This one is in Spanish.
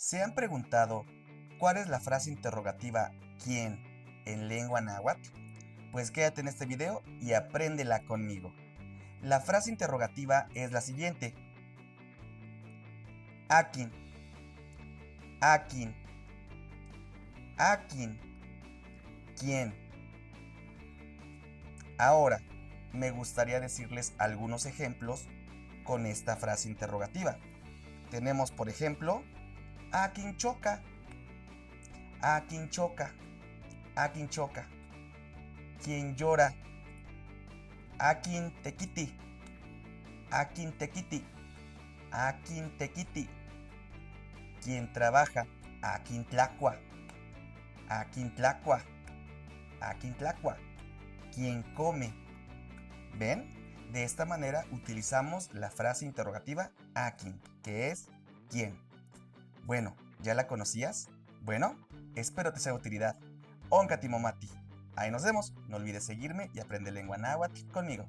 ¿Se han preguntado cuál es la frase interrogativa ¿quién? En lengua náhuatl? Pues quédate en este video y apréndela conmigo. La frase interrogativa es la siguiente. Akin, akin, akin, ¿quién? Ahora, me gustaría decirles algunos ejemplos con esta frase interrogativa. Tenemos, por ejemplo, akin choca, akin choca, akin choca. ¿Quién llora? Akin tequiti, akin tequiti, akin tequiti. ¿Quién trabaja? Akin tlacua, akin tlacua, akin tlacua. ¿Quién come? ¿Ven? De esta manera utilizamos la frase interrogativa akin, que es ¿quién? Bueno, ¿ya la conocías? Bueno, espero te sea de utilidad. Oncatimomati. Ahí nos vemos. No olvides seguirme y aprende lengua náhuatl conmigo.